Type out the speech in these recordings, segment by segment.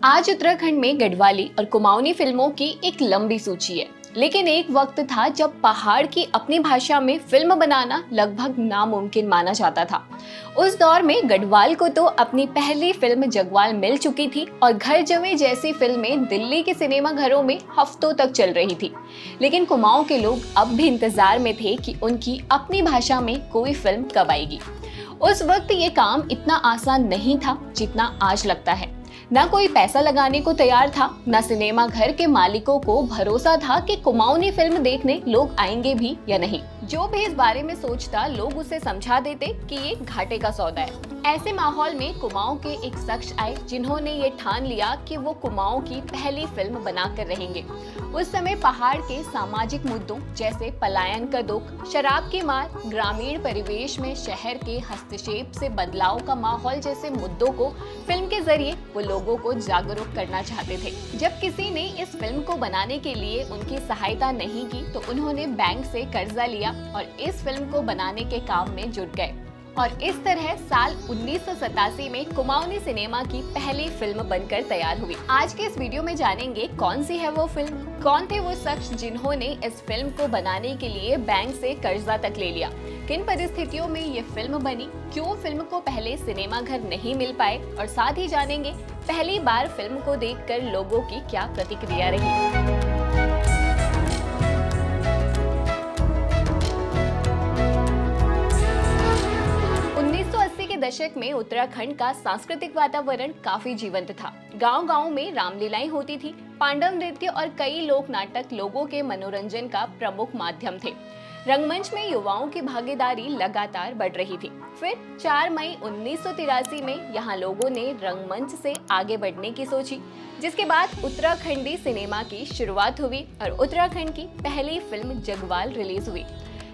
आज उत्तराखंड में गढ़वाली और कुमाऊनी फिल्मों की एक लंबी सूची है। लेकिन एक वक्त था जब पहाड़ की अपनी भाषा में फिल्म बनाना लगभग नामुमकिन माना जाता था। उस दौर में गढ़वाल को तो अपनी पहली फिल्म जगवाल मिल चुकी थी और घर जमे जैसी फिल्में दिल्ली के सिनेमा घरों में हफ्तों तक चल रही थी। लेकिन कुमाऊं के लोग अब भी इंतजार में थे कि उनकी अपनी भाषा में कोई फिल्म कब आएगी। उस वक्त ये काम इतना आसान नहीं था जितना आज लगता है। ना कोई पैसा लगाने को तैयार था, ना सिनेमा घर के मालिकों को भरोसा था कि कुमाऊनी फिल्म देखने लोग आएंगे भी या नहीं। जो भी इस बारे में सोचता, लोग उसे समझा देते कि ये घाटे का सौदा है। ऐसे माहौल में कुमाऊं के एक शख्स आए जिन्होंने ये ठान लिया कि वो कुमाऊं की पहली फिल्म बनाकर रहेंगे। उस समय पहाड़ के सामाजिक मुद्दों जैसे पलायन का दुख, शराब की मार, ग्रामीण परिवेश में शहर के हस्तक्षेप से बदलाव का माहौल जैसे मुद्दों को फिल्म के जरिए वो लोगों को जागरूक करना चाहते थे। जब किसी ने इस फिल्म को बनाने के लिए उनकी सहायता नहीं की तो उन्होंने बैंक से कर्जा लिया और इस फिल्म को बनाने के काम में जुट गए। और इस तरह साल 1987 में कुमाऊनी सिनेमा की पहली फिल्म बनकर तैयार हुई। आज के इस वीडियो में जानेंगे कौन सी है वो फिल्म, कौन थे वो शख्स जिन्होंने इस फिल्म को बनाने के लिए बैंक से कर्जा तक ले लिया, किन परिस्थितियों में ये फिल्म बनी, क्यों फिल्म को पहले सिनेमा घर नहीं मिल पाए और साथ ही जानेंगे पहली बार फिल्म को देखकर लोगों की क्या प्रतिक्रिया रही। 1980 के दशक में उत्तराखंड का सांस्कृतिक वातावरण काफी जीवंत था। गांव-गांव में रामलीलाएं होती थी, पांडव नृत्य और कई लोक नाटक लोगों के मनोरंजन का प्रमुख माध्यम थे। रंगमंच में युवाओं की भागीदारी लगातार बढ़ रही थी। फिर 4 मई 1983 में यहाँ लोगों ने रंगमंच से आगे बढ़ने की सोची, जिसके बाद उत्तराखंडी सिनेमा की शुरुआत हुई और उत्तराखंड की पहली फिल्म जगवाल रिलीज हुई।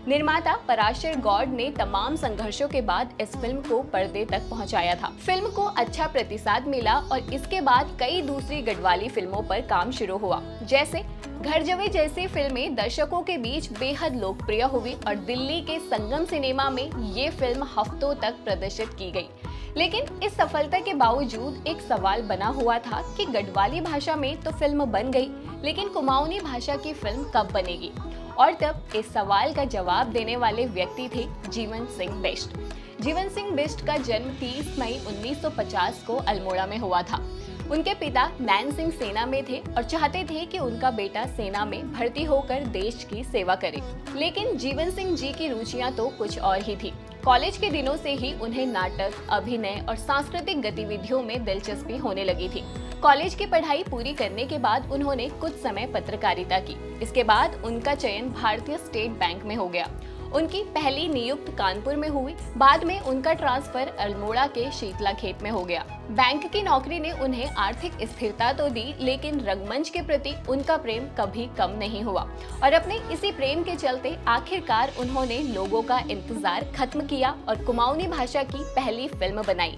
निर्माता पराशर गौड़ ने तमाम संघर्षों के बाद इस फिल्म को पर्दे तक पहुंचाया था। फिल्म को अच्छा प्रतिसाद मिला और इसके बाद कई दूसरी गढ़वाली फिल्मों पर काम शुरू हुआ, जैसे घर जवे जैसी फिल्में दर्शकों के बीच बेहद लोकप्रिय हुई और दिल्ली के संगम सिनेमा में ये फिल्म हफ्तों तक प्रदर्शित की गई। लेकिन इस सफलता के बावजूद एक सवाल बना हुआ था कि गढ़वाली भाषा में तो फिल्म बन गई, लेकिन कुमाऊनी भाषा की फिल्म कब बनेगी। और तब इस सवाल का जवाब देने वाले व्यक्ति थे जीवन सिंह बिष्ट। जीवन सिंह बिष्ट का जन्म 30 मई 1950 को अल्मोड़ा में हुआ था। उनके पिता नैन सिंह सेना में थे और चाहते थे कि उनका बेटा सेना में भर्ती होकर देश की सेवा करे। लेकिन जीवन सिंह जी की रुचियां तो कुछ और ही थी। कॉलेज के दिनों से ही उन्हें नाटक, अभिनय और सांस्कृतिक गतिविधियों में दिलचस्पी होने लगी थी। कॉलेज की पढ़ाई पूरी करने के बाद उन्होंने कुछ समय पत्रकारिता की। इसके बाद उनका चयन भारतीय स्टेट बैंक में हो गया। उनकी पहली नियुक्ति कानपुर में हुई। बाद में उनका ट्रांसफर अल्मोड़ा के शीतला खेत में हो गया। बैंक की नौकरी ने उन्हें आर्थिक स्थिरता तो दी, लेकिन रंगमंच के प्रति उनका प्रेम कभी कम नहीं हुआ और अपने इसी प्रेम के चलते आखिरकार उन्होंने लोगों का इंतजार खत्म किया और कुमाऊनी भाषा की पहली फिल्म बनाई।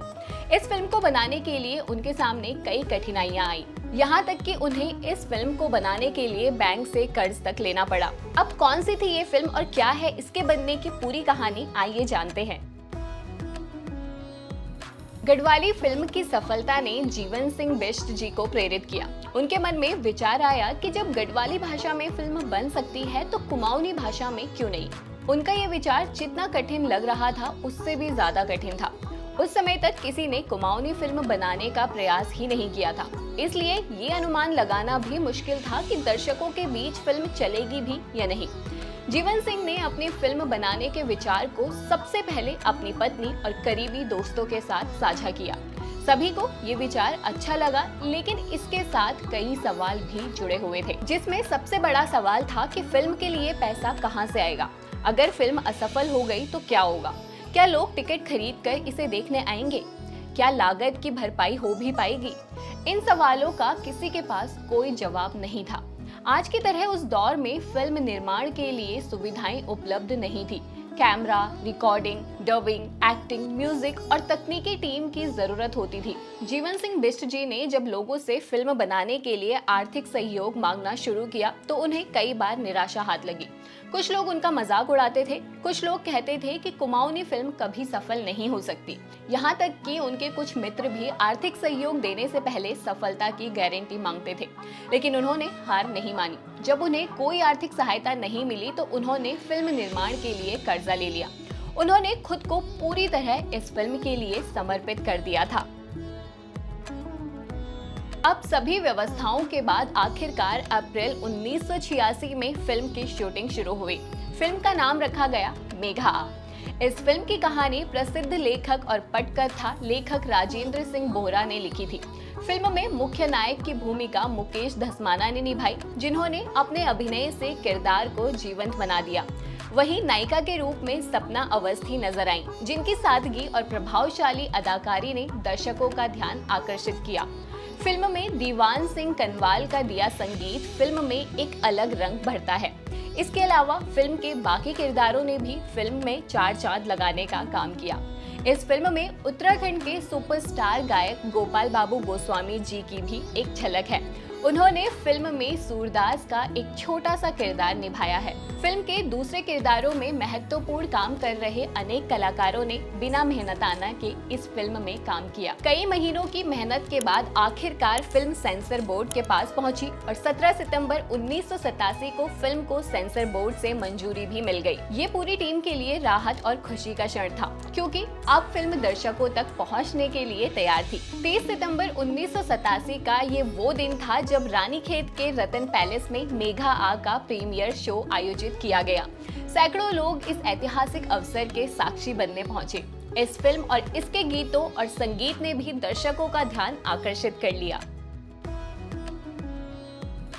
इस फिल्म को बनाने के लिए उनके सामने कई कठिनाइयां आई, यहाँ तक कि उन्हें इस फिल्म को बनाने के लिए बैंक से कर्ज तक लेना पड़ा। अब कौन सी थी ये फिल्म और क्या है इसके बनने की पूरी कहानी, आइए जानते हैं। गढ़वाली फिल्म की सफलता ने जीवन सिंह बिष्ट जी को प्रेरित किया। उनके मन में विचार आया कि जब गढ़वाली भाषा में फिल्म बन सकती है तो कुमाऊनी भाषा में क्यों नहीं। उनका ये विचार जितना कठिन लग रहा था उससे भी ज्यादा कठिन था। उस समय तक किसी ने कुमाऊनी फिल्म बनाने का प्रयास ही नहीं किया था, इसलिए ये अनुमान लगाना भी मुश्किल था कि दर्शकों के बीच फिल्म चलेगी भी या नहीं। जीवन सिंह ने अपनी फिल्म बनाने के विचार को सबसे पहले अपनी पत्नी और करीबी दोस्तों के साथ साझा किया। सभी को ये विचार अच्छा लगा, लेकिन इसके साथ कई सवाल भी जुड़े हुए थे, जिसमें सबसे बड़ा सवाल था कि फिल्म के लिए पैसा कहाँ से आएगा। अगर फिल्म असफल हो गई तो क्या होगा? क्या लोग टिकट खरीद कर इसे देखने आएंगे? क्या लागत की भरपाई हो भी पाएगी? इन सवालों का किसी के पास कोई जवाब नहीं था। आज की तरह उस दौर में फिल्म निर्माण के लिए सुविधाएं उपलब्ध नहीं थी, camera, recording, dubbing, acting, music और तकनीकी टीम की जरूरत होती थी। जीवन सिंह बिष्ट जी ने जब लोगों से फिल्म बनाने के लिए आर्थिक सहयोग मांगना शुरू किया तो उन्हें कई बार निराशा हाथ लगी। कुछ लोग उनका मजाक उड़ाते थे, कुछ लोग कहते थे कि कुमाऊनी फिल्म कभी सफल नहीं हो सकती। यहाँ तक कि उनके कुछ मित्र भी आर्थिक सहयोग देने से पहले सफलता की गारंटी मांगते थे, लेकिन उन्होंने हार नहीं मानी। जब उन्हें कोई आर्थिक सहायता नहीं मिली तो उन्होंने फिल्म निर्माण के लिए कर्जा ले लिया। उन्होंने खुद को पूरी तरह इस फिल्म के लिए समर्पित कर दिया था। अब सभी व्यवस्थाओं के बाद आखिरकार अप्रैल 1986 में फिल्म की शूटिंग शुरू हुई। फिल्म का नाम रखा गया मेघा। इस फिल्म की कहानी प्रसिद्ध लेखक और पटकथा लेखक राजेंद्र सिंह बोहरा ने लिखी थी। फिल्म में मुख्य नायक की भूमिका मुकेश धस्माना ने निभाई, जिन्होंने अपने अभिनय से किरदार को जीवंत बना दिया। वहीं नायिका के रूप में सपना अवस्थी नजर आई, जिनकी सादगी और प्रभावशाली अदाकारी ने दर्शकों का ध्यान आकर्षित किया। फिल्म में दीवान सिंह कनवाल का दिया संगीत फिल्म में एक अलग रंग भरता है। इसके अलावा फिल्म के बाकी किरदारों ने भी फिल्म में चार चांद लगाने का काम किया। इस फिल्म में उत्तराखंड के सुपरस्टार गायक गोपाल बाबू गोस्वामी जी की भी एक झलक है। उन्होंने फिल्म में सूरदास का एक छोटा सा किरदार निभाया है। फिल्म के दूसरे किरदारों में महत्वपूर्ण काम कर रहे अनेक कलाकारों ने बिना मेहनताना के इस फिल्म में काम किया। कई महीनों की मेहनत के बाद आखिरकार फिल्म सेंसर बोर्ड के पास पहुंची और 17 सितंबर 1987 को फिल्म को सेंसर बोर्ड से मंजूरी भी मिल गई। ये पूरी टीम के लिए राहत और खुशी का क्षण था, क्योंकि अब फिल्म दर्शकों तक पहुंचने के लिए तैयार थी। 30 सितंबर 1987 का ये वो दिन था जब रानीखेत के रतन पैलेस में मेघा आ का प्रीमियर शो आयोजित किया गया। सैकड़ों लोग इस ऐतिहासिक अवसर के साक्षी बनने पहुंचे। इस फिल्म और इसके गीतों और संगीत ने भी दर्शकों का ध्यान आकर्षित कर लिया।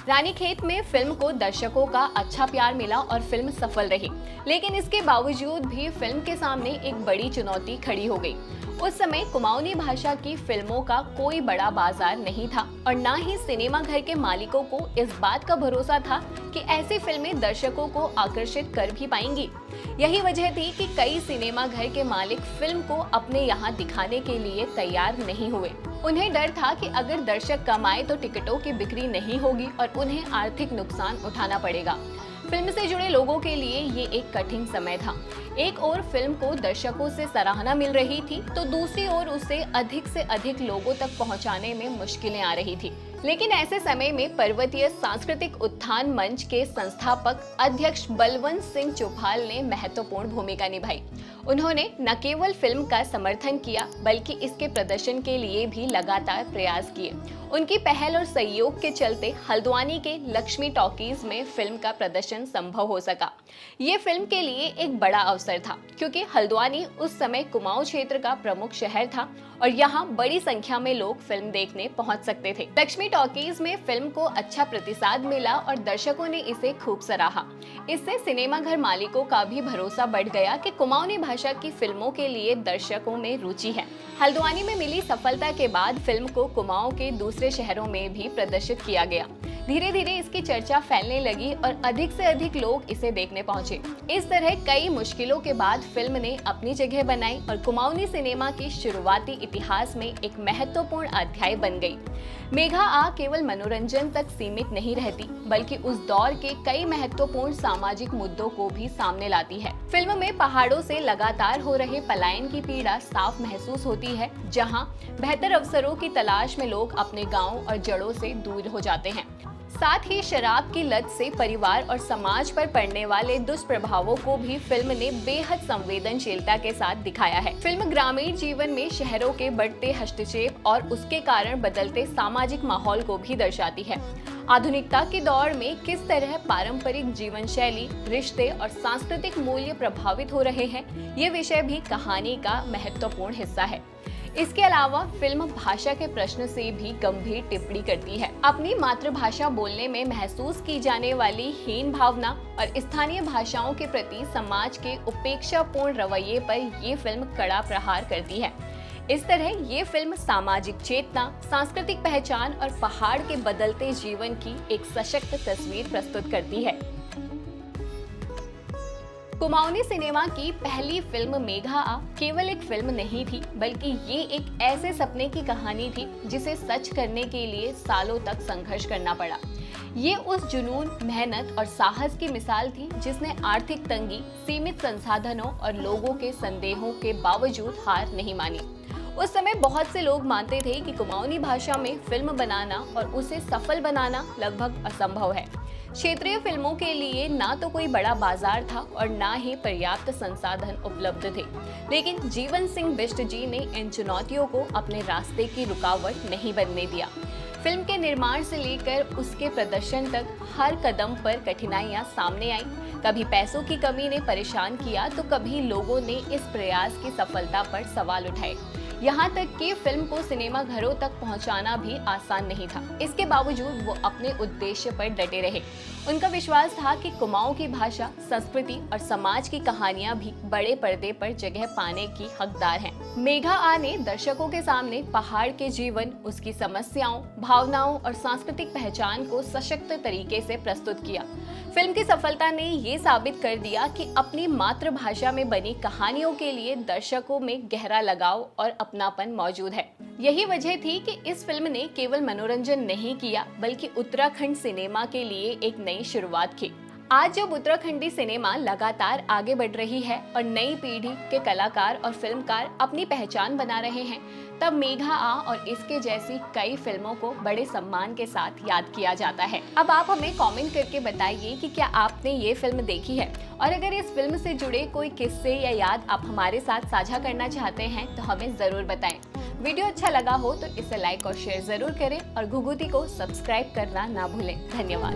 रानीखेत में फिल्म को दर्शकों का अच्छा प्यार मिला और फिल्म सफल रही, लेकिन इसके बावजूद भी फिल्म के सामने एक बड़ी चुनौती खड़ी हो गई। उस समय कुमाऊनी भाषा की फिल्मों का कोई बड़ा बाजार नहीं था और ना ही सिनेमा घर के मालिकों को इस बात का भरोसा था कि ऐसी फिल्में दर्शकों को आकर्षित कर भी पाएंगी। यही वजह थी कि कई सिनेमा घर के मालिक फिल्म को अपने यहाँ दिखाने के लिए तैयार नहीं हुए। उन्हें डर था कि अगर दर्शक कम आए तो टिकटों की बिक्री नहीं होगी और उन्हें आर्थिक नुकसान उठाना पड़ेगा। फिल्म से जुड़े लोगों के लिए ये एक कठिन समय था। एक ओर फिल्म को दर्शकों से सराहना मिल रही थी तो दूसरी ओर उसे अधिक से अधिक लोगों तक पहुंचाने में मुश्किलें आ रही थी। लेकिन ऐसे समय में पर्वतीय सांस्कृतिक उत्थान मंच के संस्थापक अध्यक्ष बलवंत सिंह चौपाल ने महत्वपूर्ण भूमिका निभाई। उन्होंने न केवल फिल्म का समर्थन किया बल्कि इसके प्रदर्शन के लिए भी लगातार प्रयास किए। उनकी पहल और सहयोग के चलते हल्द्वानी के लक्ष्मी टॉकीज में फिल्म का प्रदर्शन संभव हो सका। ये फिल्म के लिए एक बड़ा अवसर था, क्योंकि हल्द्वानी उस समय कुमाऊं क्षेत्र का प्रमुख शहर था और यहाँ बड़ी संख्या में लोग फिल्म देखने पहुँच सकते थे। लक्ष्मी टॉकीज में फिल्म को अच्छा प्रतिसाद मिला और दर्शकों ने इसे खूब सराहा। इससे सिनेमा घर मालिकों का भी भरोसा बढ़ गया कि कुमाऊनी भाषा की फिल्मों के लिए दर्शकों में रुचि है। हल्द्वानी में मिली सफलता के बाद फिल्म को कुमाऊं के दूसरे शहरों में भी प्रदर्शित किया गया। धीरे धीरे इसकी चर्चा फैलने लगी और अधिक से अधिक लोग इसे देखने पहुंचे। इस तरह कई मुश्किलों के बाद फिल्म ने अपनी जगह बनाई और कुमाऊनी सिनेमा की शुरुआती इतिहास में एक महत्वपूर्ण अध्याय बन गई। मेघा आ केवल मनोरंजन तक सीमित नहीं रहती, बल्कि उस दौर के कई महत्वपूर्ण सामाजिक मुद्दों को भी सामने लाती है। फिल्म में पहाड़ों से लगातार हो रहे पलायन की पीड़ा साफ महसूस होती है, जहां बेहतर अवसरों की तलाश में लोग अपने गांव और जड़ों से दूर हो जाते हैं। साथ ही शराब की लत से परिवार और समाज पर पड़ने वाले दुष्प्रभावों को भी फिल्म ने बेहद संवेदनशीलता के साथ दिखाया है। फिल्म ग्रामीण जीवन में शहरों के बढ़ते हस्तक्षेप और उसके कारण बदलते सामाजिक माहौल को भी दर्शाती है। आधुनिकता के दौर में किस तरह पारंपरिक जीवन शैली, रिश्ते और सांस्कृतिक मूल्य प्रभावित हो रहे हैं, ये विषय भी कहानी का महत्वपूर्ण हिस्सा है। इसके अलावा फिल्म भाषा के प्रश्न से भी गंभीर टिप्पणी करती है। अपनी मातृभाषा बोलने में महसूस की जाने वाली हीन भावना और स्थानीय भाषाओं के प्रति समाज के उपेक्षापूर्ण रवैये पर ये फिल्म कड़ा प्रहार करती है। इस तरह ये फिल्म सामाजिक चेतना, सांस्कृतिक पहचान और पहाड़ के बदलते जीवन की एक सशक्त तस्वीर प्रस्तुत करती है। कुमाऊनी सिनेमा की पहली फिल्म मेघा आ केवल एक फिल्म नहीं थी, बल्कि ये एक ऐसे सपने की कहानी थी जिसे सच करने के लिए सालों तक संघर्ष करना पड़ा। ये उस जुनून, मेहनत और साहस की मिसाल थी जिसने आर्थिक तंगी, सीमित संसाधनों और लोगों के संदेहों के बावजूद हार नहीं मानी। उस समय बहुत से लोग मानते थे कि कुमाऊनी भाषा में फिल्म बनाना और उसे सफल बनाना लगभग असंभव है। क्षेत्रीय फिल्मों के लिए ना तो कोई बड़ा बाजार था और ना ही पर्याप्त संसाधन उपलब्ध थे। लेकिन जीवन सिंह बिष्ट जी ने इन चुनौतियों को अपने रास्ते की रुकावट नहीं बनने दिया। फिल्म के निर्माण से लेकर उसके प्रदर्शन तक हर कदम पर कठिनाइयां सामने आई। कभी पैसों की कमी ने परेशान किया तो कभी लोगों ने इस प्रयास की सफलता पर सवाल उठाए। यहाँ तक कि फिल्म को सिनेमा घरों तक पहुँचाना भी आसान नहीं था। इसके बावजूद वो अपने उद्देश्य पर डटे रहे। उनका विश्वास था कि कुमाऊं की भाषा, संस्कृति और समाज की कहानियां भी बड़े पर्दे पर जगह पाने की हकदार हैं। मेघा आ ने दर्शकों के सामने पहाड़ के जीवन, उसकी समस्याओं, भावनाओं और सांस्कृतिक पहचान को सशक्त तरीके से प्रस्तुत किया। फिल्म की सफलता ने ये साबित कर दिया कि अपनी मातृभाषा में बनी कहानियों के लिए दर्शकों में गहरा लगाव और अपनापन मौजूद है। यही वजह थी कि इस फिल्म ने केवल मनोरंजन नहीं किया, बल्कि उत्तराखंड सिनेमा के लिए एक नई शुरुआत की। आज जब उत्तराखंडी सिनेमा लगातार आगे बढ़ रही है और नई पीढ़ी के कलाकार और फिल्मकार अपनी पहचान बना रहे हैं, तब मेघा आ और इसके जैसी कई फिल्मों को बड़े सम्मान के साथ याद किया जाता है। अब आप हमें कमेंट करके बताइए कि क्या आपने ये फिल्म देखी है, और अगर इस फिल्म से जुड़े कोई किस्से या याद आप हमारे साथ साझा करना चाहते हैं तो हमें जरूर बताएं। वीडियो अच्छा लगा हो तो इसे लाइक और शेयर जरूर करें और घुघुती को सब्सक्राइब करना ना भूलें। धन्यवाद।